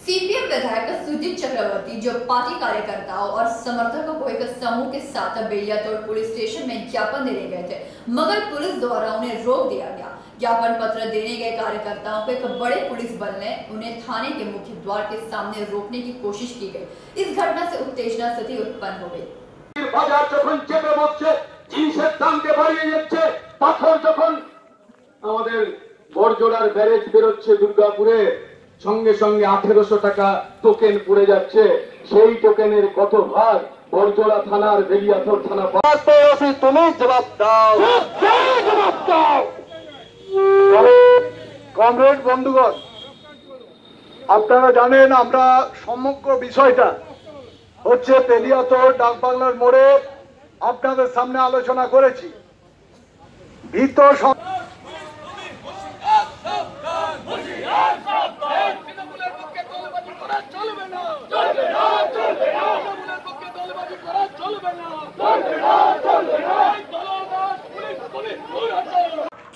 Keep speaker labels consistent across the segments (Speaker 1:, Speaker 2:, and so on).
Speaker 1: CPM विधायक सुजीत चक्रवर्ती जो party कार्यकर्ताओं और समर्थकों को एक समूह के साथ बेलियातोड़ पुलिस स्टेशन में ज्ञापन देने गए थे, मगर पुलिस द्वारा उन्हें रोक दिया गया। ज्ञापन पत्र देने गए कार्यकर्ताओं को एक बड़े पुलिस बल ने उन्हें थाने के मुख्य द्वार के सामने रोकने की कोशिश की गई। इस घटना से उत्तेजना स्थिति उत्पन्न हो गई।
Speaker 2: संगे संगे 1800 टाका টোকেন পড়ে যাচ্ছে। সেই টোকেনের কত ভাগ বরজোড়া থানার বেলিয়াতোড় থানা পাচ্ছে? তুমি জবাব দাও, জবাব দাও। কমরেড বন্ধুগণ, আপনারা জানেন আমরা সমগ্র বিষয়টা হচ্ছে বেলিয়াতোড় ডাকবাংলার মোড়ে আপনাদের সামনে আলোচনা করেছি। ভীত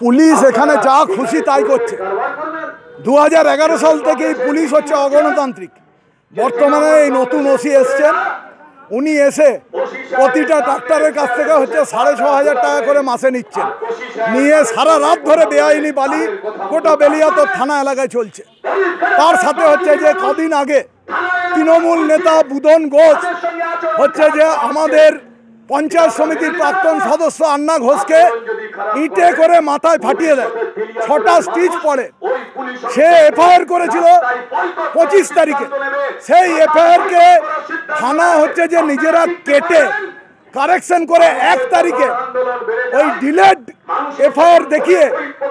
Speaker 2: পুলিশ এখানে যা খুশি তাই করছে। 2011 সাল থেকেই পুলিশ হচ্ছে অগণতান্ত্রিক। বর্তমানে এই নতুন ওসি এসছেন, উনি এসে প্রতিটা ডাক্তারের কাছ থেকে হচ্ছে 6500 টাকা করে মাসে নিচ্ছেন, নিয়ে সারা রাত ধরে বেআইনি বালি গোটা বেলিয়াতোড় থানা এলাকায় চলছে। তার সাথে হচ্ছে যে কদিন আগে তৃণমূল নেতা বুধন ঘোষ হচ্ছে যে আমাদের পঞ্চায়েত সমিতির প্রাক্তন সদস্য আন্না ঘোষকে ইটে করে মাথায় ফাটিয়ে দেয়, 6টা স্টিচ পড়ে। সে এফআইআর করেছিল 25 তারিখে। সেই এফআইআরকে থানা হচ্ছে যে নিজেরা কেটে কারেকশন করে 1 তারিখে ওই ডিলেড এফআইআর দেখিয়ে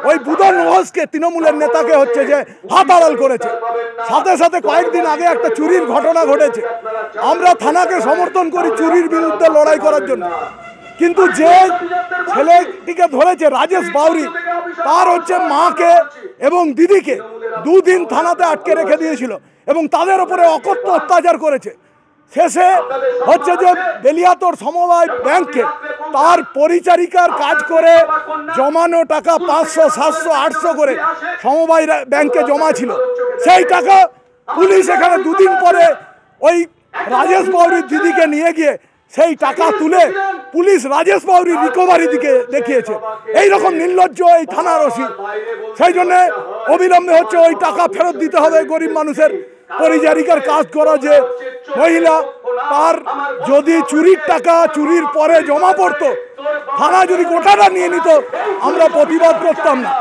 Speaker 2: ওই বুধন ঘোষকে তৃণমূলের নেতাকে হচ্ছে যে হাত আড়াল করেছে। সাথে সাথে কয়েকদিন আগে একটা চুরির ঘটনা ঘটেছে। আমরা থানাকে সমর্থন করি চুরির বিরুদ্ধে লড়াই করার জন্য, কিন্তু যে ছেলেটিকে ধরেছে রাজেশ বাউরি, তার হচ্ছে মাকে এবং দিদিকে 2 দিন থানাতে আটকে রেখে দিয়েছিল এবং তাদের উপরে অকথ্য অত্যাচার করেছে। শেষে হচ্ছে যে বেলিয়াতোড় সমবায় ব্যাংকে তার পরিচারিকার কাজ করে জমানো টাকা 500, 700, 800 করে সমবায় ব্যাংকে জমা ছিল। সেই টাকা পুলিশ এখানে 2 দিন পরে ওই রাজেশ বাউরির দিদিকে নিয়ে গিয়ে সেই টাকা তুলে পুলিশ রাজেশ বাউরির রিকভারি দিকে দেখিয়েছে। এইরকম নির্লজ্জ এই থানার ওসি। সেই জন্যে অবিলম্বে হচ্ছে ওই টাকা ফেরত দিতে হবে। গরিব মানুষের পরিচারিকার কাজ করা যে মহিলা, তার যদি চুরির টাকা চুরির পরে জমা পড়তো, থানা যদি গোটাটা নিয়ে নিত, আমরা প্রতিবাদ করতাম না।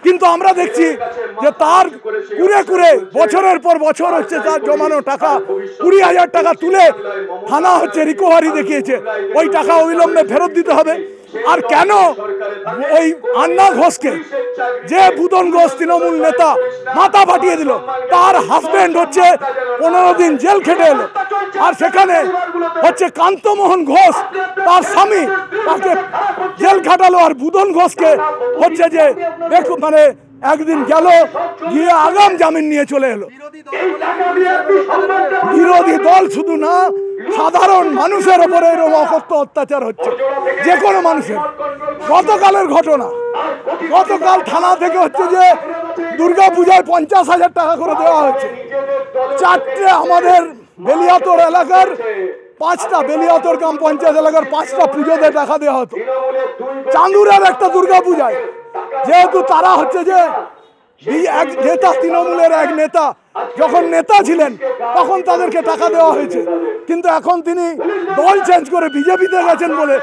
Speaker 2: কিন্তু আমরা দেখছি যে তার কুড়ে কুড়ে বছরের পর বছর হচ্ছে তার জমানো টাকা 20,000 টাকা তুলে থানা হচ্ছে রিকভারি দেখিয়েছে। ওই টাকা অবিলম্বে ফেরত দিতে হবে। আর কেন ওই আন্না ঘোষকে, যে বুধন ঘোষ তৃণমূল নেতা মাথা ফাটিয়ে দিল, তার হাজব্যান্ড হচ্ছে 15 দিন জেল খেটে এলো, আর সেখানে হচ্ছে কান্তমোহন ঘোষ তার স্বামী তাকে জেল খাটালো, আর বুধন ঘোষকে হচ্ছে যে মানে একদিন গেল গিয়ে আগাম জামিন নিয়ে চলে এলো। বিরোধী দল শুধু না, সাধারণ মানুষের উপরে এরকম অকথ্য অত্যাচার হচ্ছে, যে কোনো মানুষের। গতকালের ঘটনা, গতকাল থানা থেকে হচ্ছে যে দুর্গাপূজায় 50,000 টাকা করে দেওয়া হচ্ছে। 4টে আমাদের বেলিয়াতোড় এলাকার 5টা বেলিয়াতোড় গ্রাম পঞ্চায়েত এলাকার 5টা পুজোতে টাকা দেওয়া হতো। চাঁদুরের একটা দুর্গাপূজায় যেহেতু তারা হচ্ছে যে এক নেতা, তৃণমূলের এক নেতা যখন নেতা ছিলেন তখন তাদেরকে টাকা দেওয়া হয়েছে, কিন্তু এখন তিনি দল চেঞ্জ করে বিজেপিতে গেছেন বলে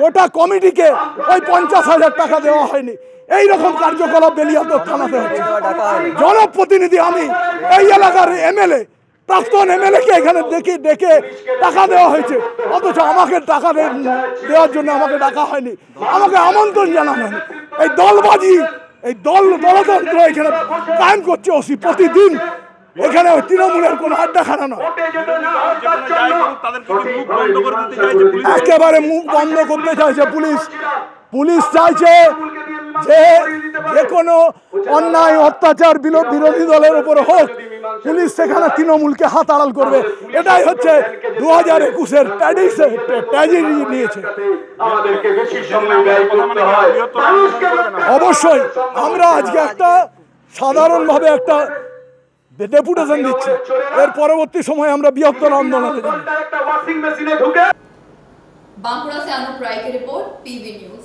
Speaker 2: গোটা কমিটিকে ওই 50,000 টাকা দেওয়া হয়নি। এইরকম কার্যকলাপ বেলিয়াতোড় থানাতে হচ্ছে। জনপ্রতিনিধি আমি, এই এলাকার এমএলএ, প্রাক্তন এমএলএ কে এখানে ডেকে টাকা দেওয়া হয়েছে, অথচ আমাকে টাকা দেওয়ার জন্য আমাকে ডাকা হয়নি, আমাকে আমন্ত্রণ জানানো হয়নি। এই দলবাজি, এই দলতন্ত্র এখানে কায়েম করছে ওসি প্রতিদিন। এখানে তৃণমূলের কোনো আড্ডাখানা নয়, একেবারে মুখ বন্ধ করতে চাইছে পুলিশ। পুলিশ চাইছে যে কোনো অন্যায় অত্যাচার বিরোধী দলের উপর হোক, পুলিশ সেখানে তৃণমূলকে হাত আড়াল করবে। এটাই হচ্ছে 2021-এর ট্র্যাজেডি নিয়েছে। অবশ্যই আমরা আজকে একটা সাধারণভাবে একটা ডেপুটেশন দিচ্ছি, এর পরবর্তী সময়ে আমরা বৃহত্তর আন্দোলনে যাব।
Speaker 1: बांकुड़ा से अनुप राय की रिपोर्ट, पीवी न्यूज।